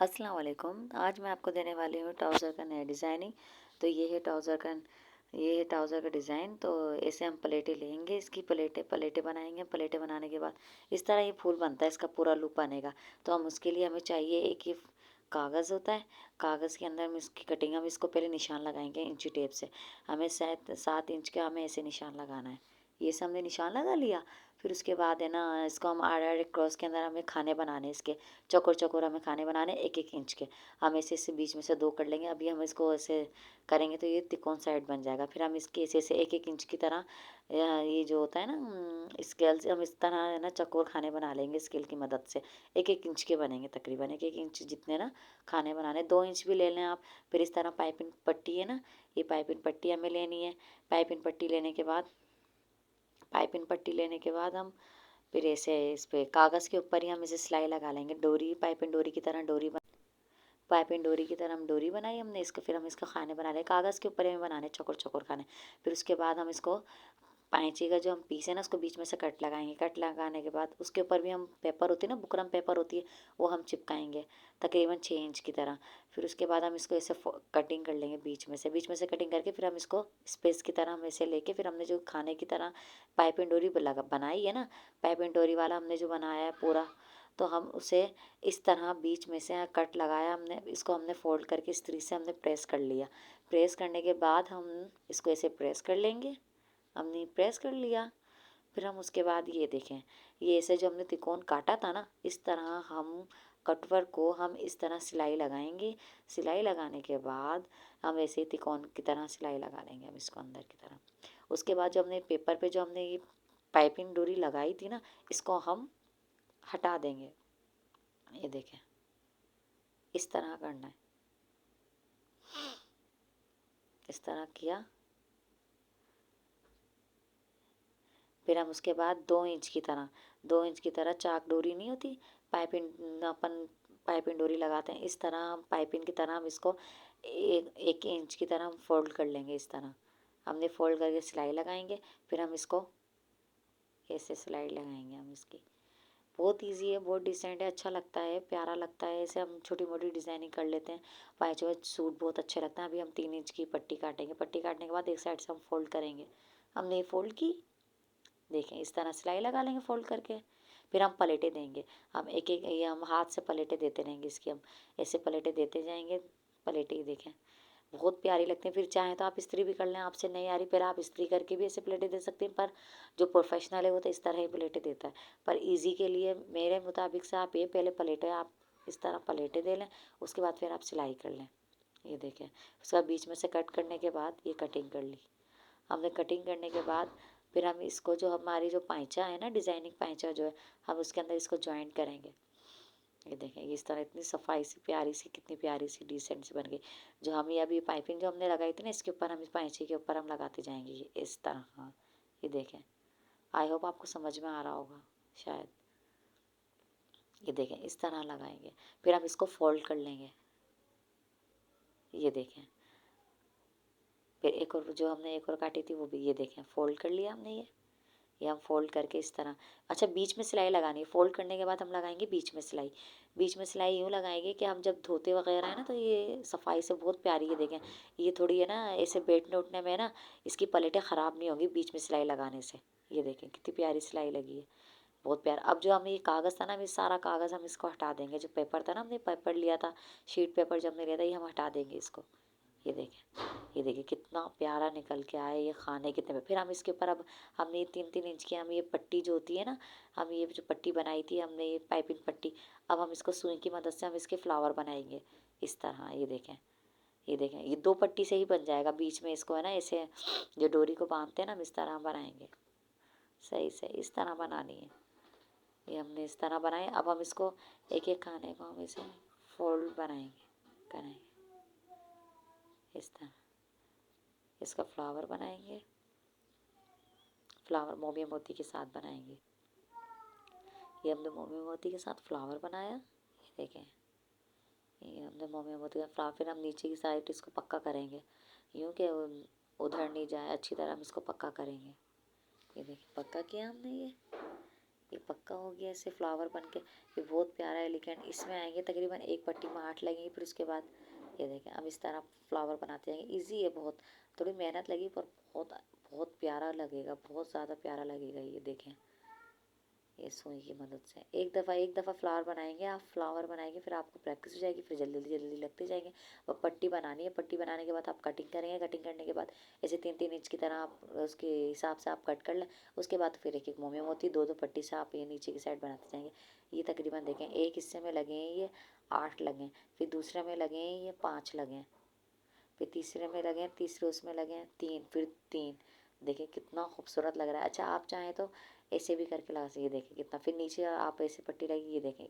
अस्सलाम वालेकुम। आज मैं आपको देने वाली हूँ ट्राउज़र का नया डिज़ाइनिंग। तो ये है ट्राउज़र का डिज़ाइन। तो ऐसे हम प्लेटें लेंगे, इसकी प्लेटें प्लेटें बनाएंगे। प्लेटें बनाने के बाद इस तरह ये फूल बनता है, इसका पूरा लुक बनेगा। तो हम उसके लिए हमें चाहिए एक ये कागज़ होता है। कागज़ के अंदर हम इसकी कटिंग, हम इसको पहले निशान लगाएंगे इंची टेप से। हमें 7 इंच का हमें ऐसे निशान लगाना है। ये से हमने निशान लगा लिया। फिर उसके बाद है ना, इसको हम आड़े आड़े क्रॉस के अंदर हमें खाने बनाने इसके, चौकोर चौकोर हमें खाने बनाने 1-1 इंच के। हम ऐसे ऐसे बीच में से 2 कर लेंगे। अभी हम इसको ऐसे करेंगे तो ये तिकोन साइड बन जाएगा। फिर हम इसके ऐसे ऐसे 1-1 इंच की तरह ये जो होता है ना स्केल से हम इस तरह है ना चौकोर खाने बना लेंगे। स्केल की मदद से 1-1 इंच के बनेंगे, तकरीबन 1-1 इंच जितने ना खाने बनाने। 2 इंच भी ले लें आप। फिर इस तरह पाइपिंग पट्टी है ना, ये पाइपिंग पट्टी हमें लेनी है। पाइपिंग पट्टी लेने के बाद हम फिर ऐसे इस पे कागज़ के ऊपर ही हम इसे सिलाई लगा लेंगे। डोरी, पाइपिंग डोरी की तरह हम डोरी बनाई हमने इसको। फिर हम इसका खाने बना रहे, कागज़ के ऊपर हमें बनाने चौकोर चौकोर खाने। फिर उसके बाद हम इसको पैंची का जो हम पीस है ना, उसको बीच में से कट लगाएंगे। कट लगाने के बाद उसके ऊपर भी हम पेपर होती है ना, बुकरम पेपर होती है, वो हम चिपकाएंगे तकरीबन 6 इंच की तरह। फिर उसके बाद हम इसको ऐसे कटिंग कर लेंगे बीच में से कटिंग करके। फिर हम इसको स्पेस की तरह हम ऐसे लेके, फिर हमने जो खाने की तरह पाइपिंग डोरी लगा बनाई है ना, पाइपिंग डोरी वाला हमने जो बनाया है पूरा, तो हम उसे इस तरह बीच में से कट लगाया हमने। इसको हमने फोल्ड करके इस तरीके से हमने प्रेस कर लिया। प्रेस करने के बाद हम इसको ऐसे प्रेस कर लेंगे। हमने प्रेस कर लिया। फिर हम उसके बाद ये देखें, ये ऐसे जो हमने तिकोन काटा था ना, इस तरह हम कटवर को हम इस तरह सिलाई लगाएंगे। सिलाई लगाने के बाद हम ऐसे तिकोन की तरह सिलाई लगा लेंगे हम इसको अंदर की तरह। उसके बाद जो हमने पेपर पे जो हमने ये पाइपिंग डोरी लगाई थी ना, इसको हम हटा देंगे। ये देखें, इस तरह करना है। इस तरह किया। फिर हम उसके बाद 2 इंच की तरह चाक डोरी नहीं होती, अपन पाइपिंग डोरी लगाते हैं, इस तरह हम पाइपिंग की तरह हम इसको 1 इंच की तरह हम फोल्ड कर लेंगे। इस तरह हमने फोल्ड करके सिलाई लगाएंगे। फिर हम इसको ऐसे सिलाई लगाएंगे हम इसकी। बहुत इजी है, बहुत डिसेंट है, अच्छा लगता है, प्यारा लगता है। ऐसे हम छोटी मोटी डिज़ाइनिंग कर लेते हैं। बाई सूट बहुत अच्छे लगते हैं। अभी हम 3 इंच की पट्टी काटेंगे। पट्टी काटने के बाद एक साइड से हम फोल्ड करेंगे। हमने ये फोल्ड की, देखें इस तरह सिलाई लगा लेंगे फोल्ड करके। फिर हम पलेटें देंगे। हम एक एक ये हम हाथ से पलेटें देते रहेंगे इसकी। हम ऐसे पलेटें देते जाएंगे। पलेटें ही देखें, बहुत प्यारी लगती हैं। फिर चाहें तो आप इस्त्री भी कर लें, आपसे नहीं आ रही फिर आप इस्त्री करके भी ऐसे प्लेटें दे सकते हैं। पर जो प्रोफेशनल है वो तो इस तरह ही प्लेटें देता है। पर इजी के लिए मेरे मुताबिक से आप ये पहले प्लेटें आप इस तरह प्लेटें दे लें, उसके बाद फिर आप सिलाई कर लें। ये देखें, उसका बीच में से कट करने के बाद ये कटिंग कर ली हमने। कटिंग करने के बाद फिर हम इसको जो हमारी जो पैंचा है ना, डिज़ाइनिंग पैंचा जो है, हम उसके अंदर इसको जॉइंट करेंगे। ये देखें, इस तरह इतनी सफाई से प्यारी सी, कितनी प्यारी सी डिसेंट सी बन गई। जो हम ये अभी पाइपिंग जो हमने लगाई थी ना, इसके ऊपर हम इस पैंचे के ऊपर हम लगाते जाएंगे ये इस तरह। हाँ, ये देखें, आई होप आपको समझ में आ रहा होगा शायद। ये देखें, इस तरह लगाएंगे। फिर हम इसको फोल्ड कर लेंगे। ये देखें, फिर एक और जो हमने एक और काटी थी वो भी ये देखें फोल्ड कर लिया हमने। ये हम फोल्ड करके इस तरह, अच्छा बीच में सिलाई लगानी है। फोल्ड करने के बाद हम लगाएंगे बीच में सिलाई। बीच में सिलाई यूँ लगाएंगे कि हम जब धोते वगैरह है ना, तो ये सफाई से बहुत प्यारी है। देखें, ये थोड़ी है ना ऐसे बैठने उठने में ना इसकी प्लेटें ख़राब नहीं होंगी बीच में सिलाई लगाने से। ये देखें कितनी प्यारी सिलाई लगी है, बहुत प्यारा। अब जो हमें ये कागज़ था ना, हम ये सारा कागज़ हम इसको हटा देंगे। जो पेपर था ना, हमने पेपर लिया था, शीट पेपर जब हमने लिया था, ये हम हटा देंगे इसको। ये देखें, ये देखिए कितना प्यारा निकल के आया ये खाने कितने में। फिर हम इसके ऊपर अब हमने ये 3-3 इंच की हम ये पट्टी जो होती है ना, हम ये जो पट्टी बनाई थी हमने, ये पाइपिंग पट्टी, अब हम इसको सुई की मदद से हम इसके फ्लावर बनाएंगे इस तरह। ये देखें, ये देखें, ये 2 पट्टी से ही बन जाएगा। बीच में इसको है ना ऐसे जो डोरी को बांधते हैं ना, हम इस तरह बनाएंगे। सही से इस तरह बनानी है। ये हमने इस तरह बनाए। अब हम इसको एक एक खाने को हम इसे फोल्ड करेंगे इस तरह। इसका फ्लावर बनाएंगे, फ्लावर मोमी मोती के साथ बनाएंगे। ये हमने मोमी मोती के साथ फ्लावर बनाया। ये देखें, ये हमने मोमी मोती का फ्लावर। फिर हम नीचे की साइड इसको पक्का करेंगे, यूँ कि उधर नहीं जाए, अच्छी तरह हम इसको पक्का करेंगे। ये देखिए पक्का किया हमने। ये पक्का हो गया ऐसे फ्लावर बन के। ये बहुत प्यारा एलिगेंट, इसमें आएंगे तकरीबन एक पट्टी में 8 लगेंगी। फिर उसके बाद ये देखें, अब इस तरह फ्लावर बनाते जाएंगे। इजी है बहुत, थोड़ी मेहनत लगी पर बहुत बहुत प्यारा लगेगा, बहुत ज़्यादा प्यारा लगेगा। ये देखें, ये सुई की मदद से एक दफ़ा फ्लावर बनाएंगे आप, फ्लावर बनाएंगे फिर आपको प्रैक्टिस हो जाएगी, फिर जल्दी जल्दी जल्दी लगते जाएंगे। और पट्टी बनानी है, पट्टी बनाने के बाद आप कटिंग करेंगे, कटिंग करने के बाद ऐसे 3-3 इंच की तरह आप उसके हिसाब से आप कट कर लें। उसके बाद फिर एक एक मोमी मोती 2-2 पट्टी से आप ये नीचे की साइड बनाते जाएंगे। ये तकरीबन देखें एक हिस्से में लगे हैं ये 8 लगे, फिर दूसरे में लगे हैं ये 5 लगे, फिर तीसरे में लगे, तीसरे उसमें लगे 3, फिर 3। देखिए कितना खूबसूरत लग रहा है। अच्छा आप चाहें तो ऐसे भी करके लगा सकते, ये देखें कितना, फिर नीचे आप ऐसे पट्टी लगी, ये देखें